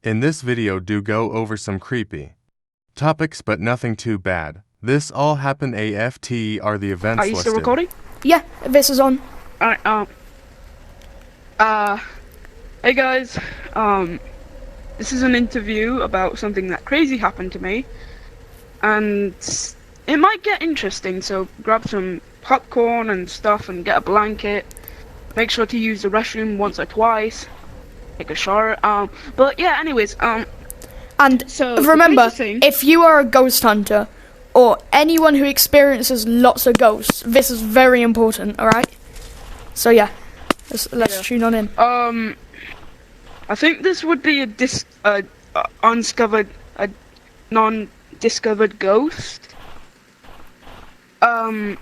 In this video do go over some creepy topics but nothing too bad. This all happened AFT are the events Are you still listed. recording? Yeah, this is on. Alright, hey guys, this is an interview about something that crazy happened to me, and it might get interesting, so grab some popcorn and stuff and get a blanket. Make sure to use the restroom once or twice. Take a shower, but yeah, anyways, And so the remember, crazy thing- if you are a ghost hunter or anyone who experiences lots of ghosts, this is very important, alright? So yeah, let's tune on in. I think this would be a non-discovered ghost. Hey,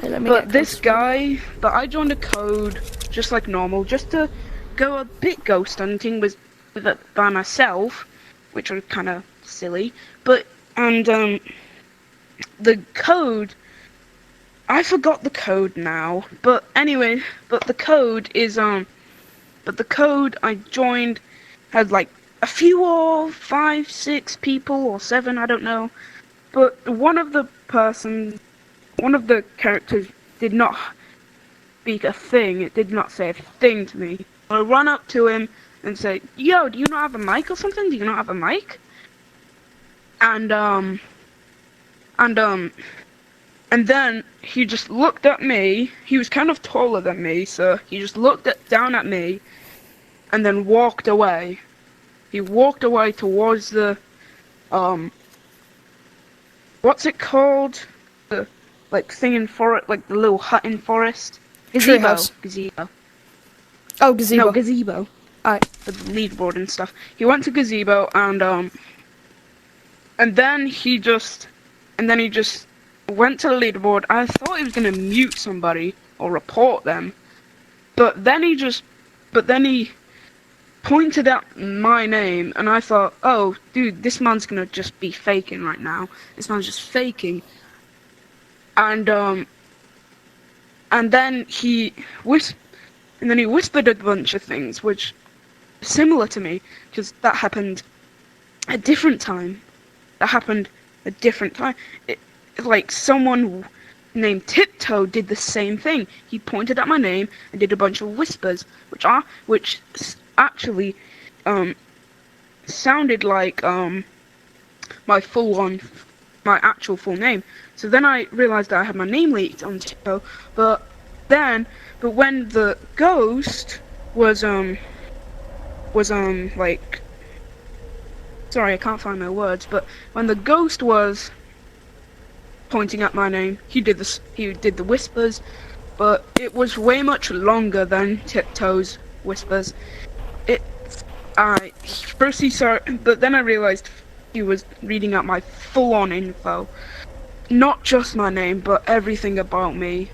let me But get this close. guy, I joined a code just like normal, just to go a bit ghost hunting with it by myself, which was kind of silly. But the code, I forgot the code now. But anyway, the code I joined had like a few or 5, 6 people or 7, I don't know. But one of the characters did not speak a thing. It did not say a thing to me. I run up to him and say, "Yo, do you not have a mic or something? Do you not have a mic?" And then he just looked at me. He was kind of taller than me, so he just looked down at me, and then walked away. He walked away towards the what's it called? The thing in forest, like the little hut in forest. Treehouse. Gazebo. Oh, gazebo. No, gazebo. Alright. With the leaderboard and stuff. He went to gazebo and then he just went to the leaderboard. I thought he was gonna mute somebody or report them, but then he pointed at my name, and I thought, oh, dude, this man's gonna just be faking right now. This man's just faking. And then he whispered a bunch of things, which similar to me, because that happened a different time. Like someone named Tiptoe did the same thing. He pointed at my name and did a bunch of whispers, which actually sounded like my actual full name. So then I realized that I had my name leaked on Tiptoe, but when the ghost was like, sorry, I can't find my words, but when the ghost was pointing at my name, he did the whispers, but it was way much longer than Tiptoe's whispers. But then I realized he was reading out my full-on info, not just my name, but everything about me.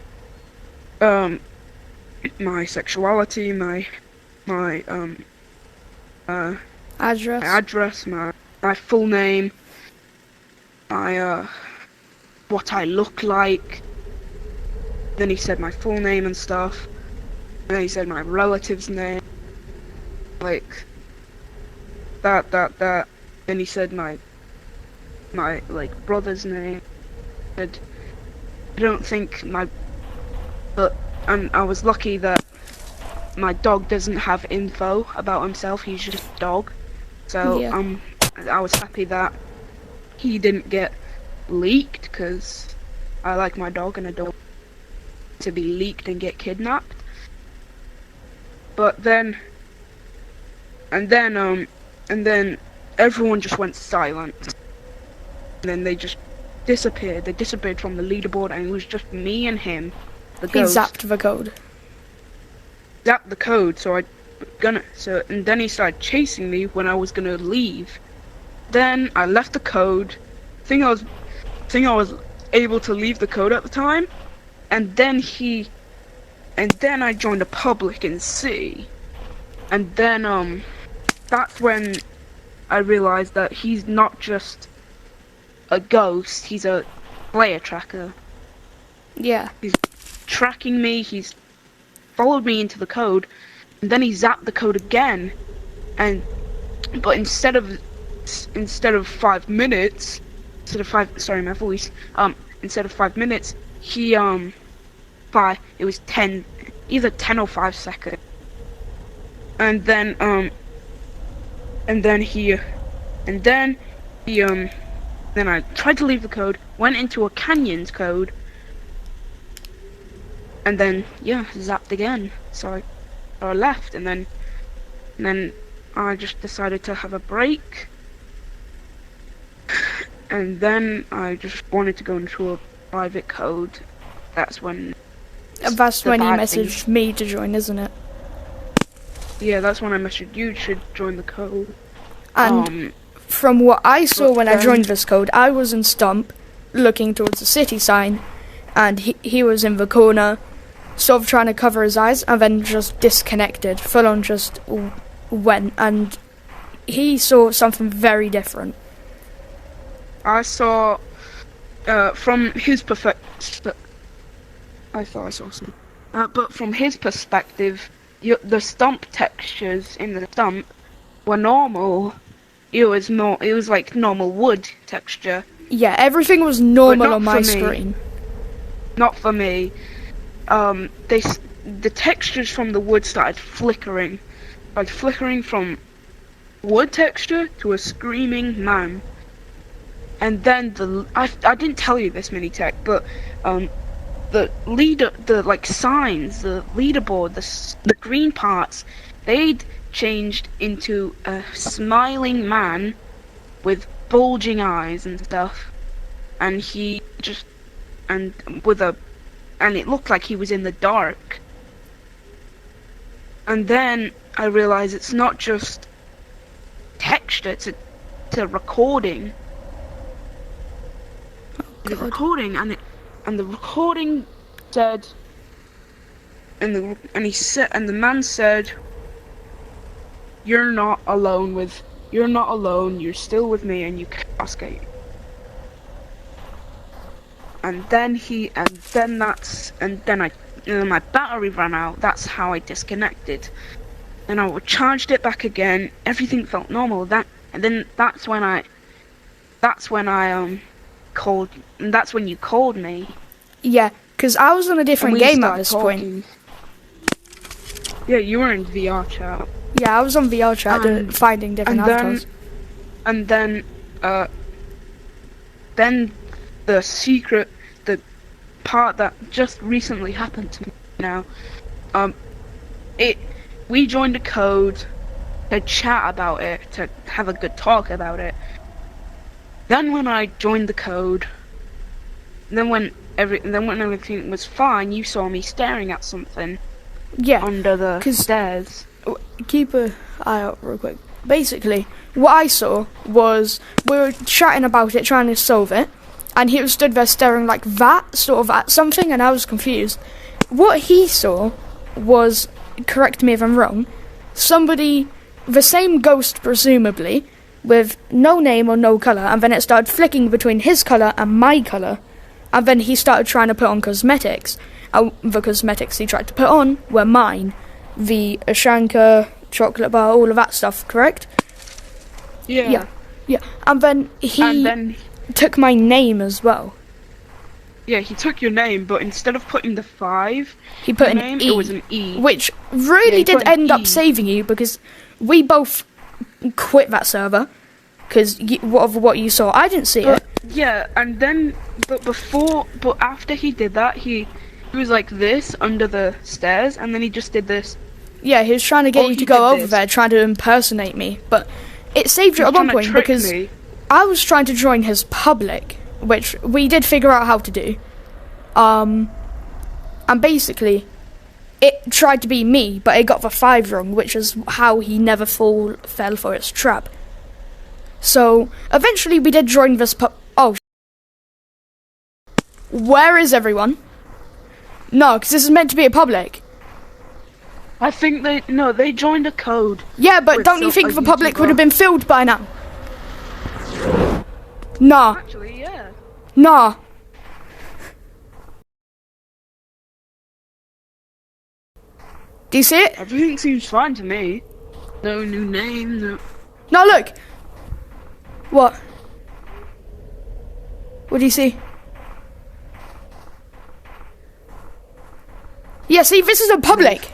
My sexuality, my Address. my full name, my what I look like. Then he said my full name and stuff. And then he said my relative's name, like that. Then he said my like brother's name. I don't think but I was lucky that my dog doesn't have info about himself. He's just a dog. So Yeah. I was happy that he didn't get leaked, because I like my dog and I don't want to be leaked and get kidnapped. But then everyone just went silent. And then they just disappeared. They disappeared from the leaderboard, and it was just me and him, the He ghost. zapped the code. Zapped the code, and then he started chasing me when I was gonna leave. Then I left the code. Think I was able to leave the code at the time, and then I joined a public in C, and then that's when I realized that he's not just a ghost, he's a player tracker. Yeah. He's tracking me, he's followed me into the code, and then he zapped the code again, and but instead of 5 minutes, sorry, my voice. Instead of 5 minutes, he it was 10, either 10 or 5 seconds. And then then I tried to leave the code, went into a Canyons code, and then zapped again. So I left, and then I just decided to have a break, and then I just wanted to go into a private code. That's when You thing. messaged me to join, isn't it? Yeah, that's when I messaged you should join the code. And from what I saw but when I then- joined this code, I was in Stump, looking towards the city sign, and he was in the corner, sort of trying to cover his eyes, and then just disconnected, full on just went, and he saw something very different. I saw from his perspective. I thought I saw something. But from his perspective, the stump textures in the stump were normal. It was like normal wood texture. Yeah, everything was normal not on my for me. screen. Not for me. The textures from the wood started flickering. From wood texture to a screaming man. And then I didn't tell you this, Mini Tech, but the signs, the leaderboard, the green parts, they'd changed into a smiling man with bulging eyes and stuff, and and it looked like he was in the dark. And then I realized it's not just texture, it's a recording. The recording, and the recording said, and the man said, "You're not alone. You're still with me, and you can't escape." And then my battery ran out. That's how I disconnected. And I charged it back again. Everything felt normal. That's when I called. And that's when you called me. Yeah, because I was on a And different we game at started this point. talking. Yeah, you were in VR chat. Yeah, I was on VR chat finding different avatars. And then the part that just recently happened to me now, we joined a code to chat about it, to have a good talk about it. Then when I joined the code, then when everything was fine, you saw me staring at something Yeah, under the 'cause- stairs. keep an eye out real quick. Basically, what I saw was we were chatting about it, trying to solve it, and he was stood there staring like that, sort of at something, and I was confused. What he saw was, correct me if I'm wrong, somebody, the same ghost presumably, with no name or no colour, and then it started flicking between his colour and my colour, and then he started trying to put on cosmetics. The cosmetics he tried to put on were mine. The Ashanka, chocolate bar, all of that stuff, correct? Yeah. Yeah. And then he took my name as well. Yeah, he took your name, but instead of putting the 5, He put your an name, E, it was an E. which really he did put an end up E. saving you, because we both quit that server, because what you saw, I didn't see it. Yeah, and then, but after he did that, he was like this under the stairs, and then he just did this. Yeah, he was trying to get you he to go did over this. there, trying to impersonate me, but it saved you He at was one trying to point, trick because me. I was trying to join his public, which we did figure out how to do. And basically, it tried to be me, but it got the 5 wrong, which is how he never fell for its trap. So, eventually we did join this where is everyone? No, because this is meant to be a public. I think they joined a code. Yeah, but With don't you think a the public YouTuber. would have been filled by now? Nah, Actually, yeah. nah. Do you see it? Everything seems fine to me. No new name, no. Now look! What? What do you see? Yeah, see, this is a public.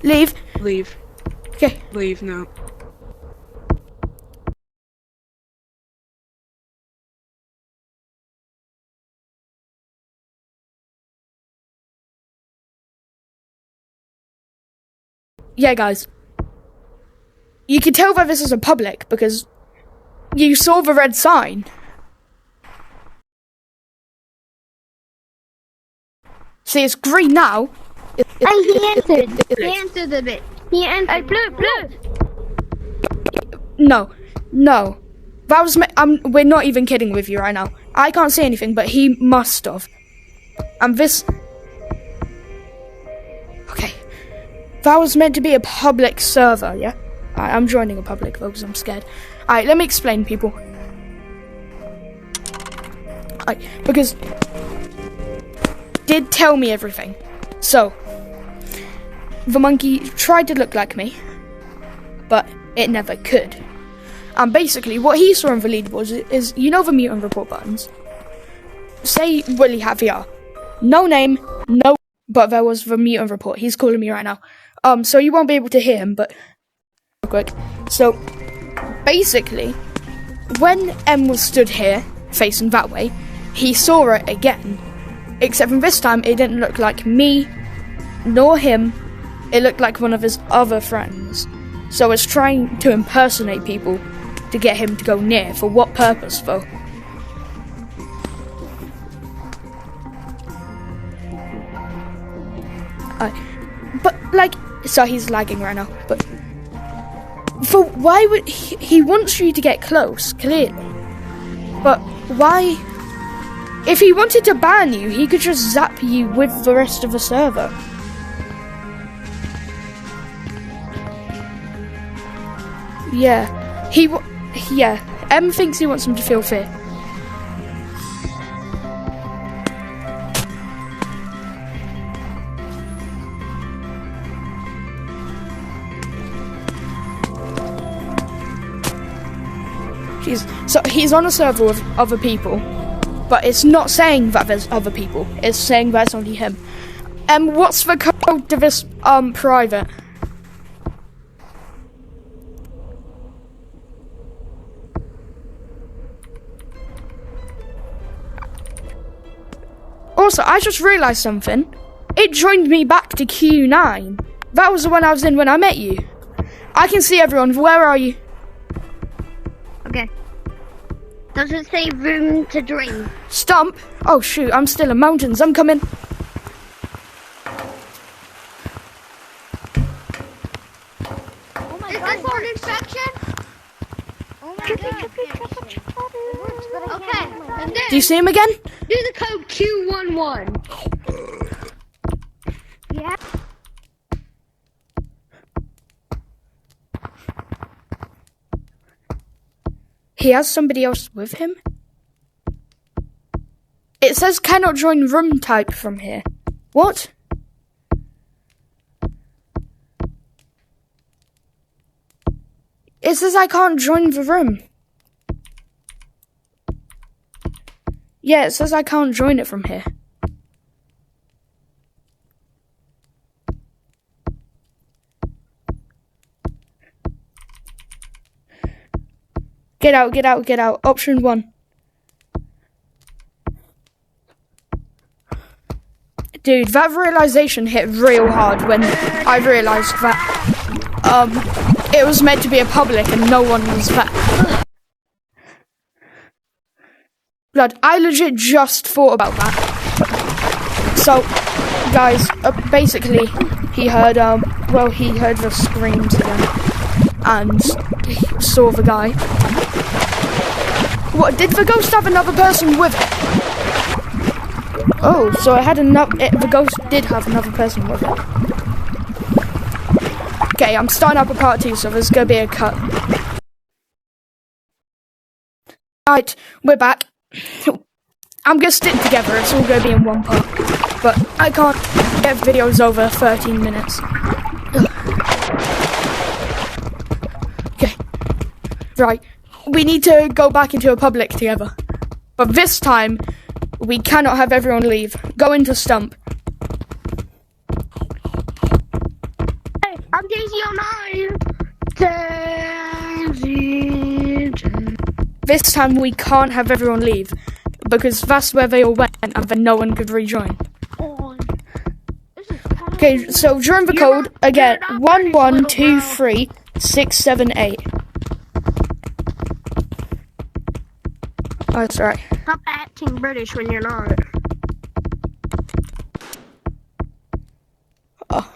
Leave. Leave. Okay. Leave now. Yeah, guys. You can tell that this is a public because you saw the red sign. See, it's green now. He answered. He answered the bit. He answered. Blue. No. That was we're not even kidding with you right now. I can't say anything, but he must have. And this... Okay. That was meant to be a public server, yeah? I'm joining a public, folks, I'm scared. Alright, let me explain, people. Alright, because... did tell me everything. So... the monkey tried to look like me, but it never could. And basically, what he saw in the leaderboards is, you know the mutant report buttons? Say Willy Javier. No name, no... but there was the mutant report. He's calling me right now. So you won't be able to hear him, but... real quick. So, basically, when M was stood here, facing that way, he saw it again. Except from this time, it didn't look like me, nor him. It looked like one of his other friends. So it's trying to impersonate people to get him to go near. For what purpose, though? But, like... so he's lagging right now, but... for why would... he wants you to get close, clearly. But why... if he wanted to ban you, he could just zap you with the rest of the server. Yeah. Yeah. M thinks he wants him to feel fear. So he's on a server with other people, but it's not saying that there's other people. It's saying that it's only him. What's the code to this private? Also, I just realised something. It joined me back to Q9. That was the one I was in when I met you. I can see everyone. Where are you? Okay. Does it say room to dream? Stump? Oh shoot, I'm still in mountains. I'm coming. Oh my God. Is this an infection? Oh my God. Okay. And then Do you see him again? do the code Q11. Yeah. He has somebody else with him? It says cannot join room type from here. What? It says I can't join the room. Yeah, it says I can't join it from here. Get out, get out, get out. Option 1. Dude, that realization hit real hard when I realized that it was meant to be a public and no one was there. Blood, I legit just thought about that. So, guys, basically, he heard, he heard the screams again, and he saw the guy. What, did the ghost have another person with it? Oh, so it had the ghost did have another person with it. Okay, I'm starting up a part 2, so there's gonna be a cut. Alright, we're back. I'm gonna stick together, it's all gonna be in one part. But I can't get videos over 13 minutes. Okay. right, we need to go back into a public together. But this time, we cannot have everyone leave. Go into stump. Hey, I'm Daisy09. Daisy. This time, we can't have everyone leave. Because that's where they all went, and then no one could rejoin. Okay, so during the code, again, 1123678. Oh, that's right. Stop acting British when you're not. Oh.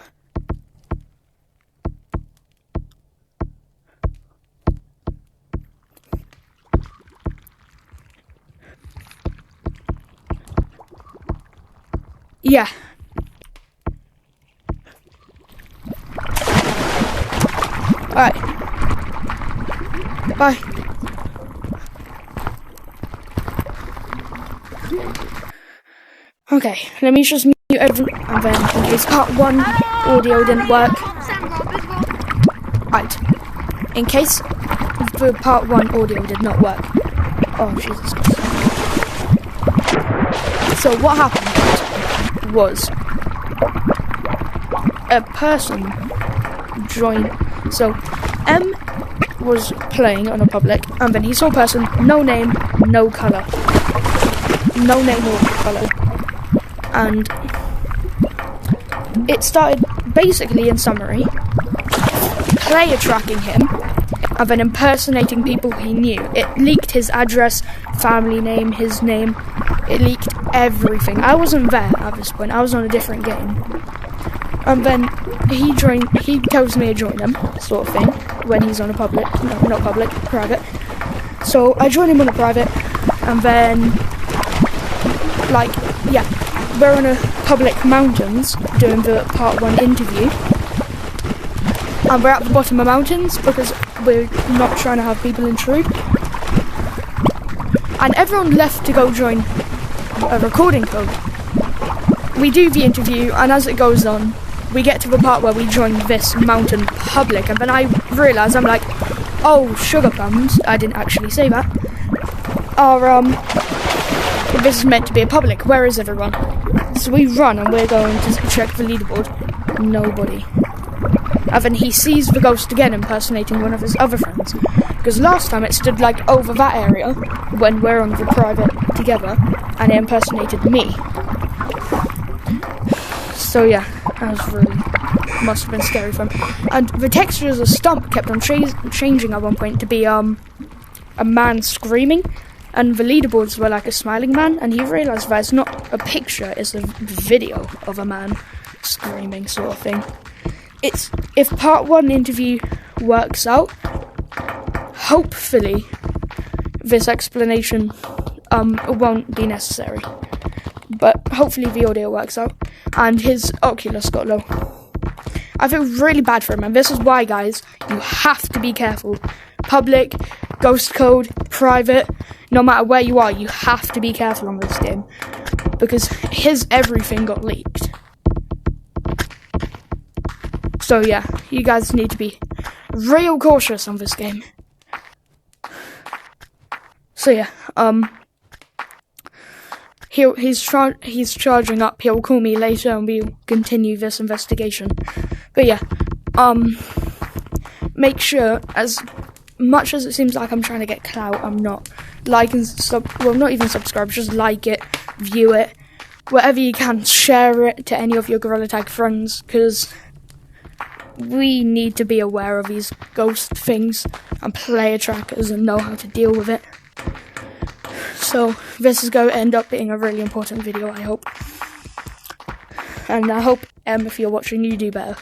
Yeah. Alright. Bye. Okay, let me just mute everyone, and then in case part 1 audio didn't work. Right. In case the part 1 audio did not work. Oh, Jesus. So what happened was a person joined. So M was playing on a public, and then he saw a person, no name, no colour. No name or colour. And it started, basically in summary, player tracking him and then impersonating people he knew. It leaked his address, family name, his name. It leaked everything. I wasn't there at this point. I was on a different game. And then he tells me to join him, sort of thing, when he's on a public, no, not public, private. So I join him on a private, and then, like, yeah, we're on a public mountains doing the part 1 interview. And we're at the bottom of mountains because we're not trying to have people intrude. And everyone left to go join a recording code. We do the interview, and as it goes on, we get to the part where we join this mountain public, and then I realise, I'm like, oh, sugar plums, I didn't actually say that, are, this is meant to be a public, where is everyone? So we run, and we're going to check the leaderboard. Nobody. And then he sees the ghost again impersonating one of his other friends. Because last time it stood like over that area when we're on the private together, and it impersonated me. So yeah, that was really, must have been scary for him. And the textures of Stump kept on changing at one point to be a man screaming, and the leaderboards were like a smiling man, and he realised that it's not a picture, it's a video of a man screaming, sort of thing. It's, if part 1 interview works out, hopefully this explanation won't be necessary. But hopefully the audio works out, and his Oculus got low. I feel really bad for him, and this is why, guys, you have to be careful. Public, ghost code, private, no matter where you are, you have to be careful on this game. Because his everything got leaked. So yeah, you guys need to be real cautious on this game. So yeah, he's charging up. He'll call me later, and we'll continue this investigation. But yeah, make sure, as much as it seems like I'm trying to get clout, I'm not. Like and well, not even subscribe, just like it, view it, whatever you can, share it to any of your Gorilla Tag friends, because we need to be aware of these ghost things and player trackers and know how to deal with it. So this is going to end up being a really important video, I hope. And I hope, if you're watching, you do better.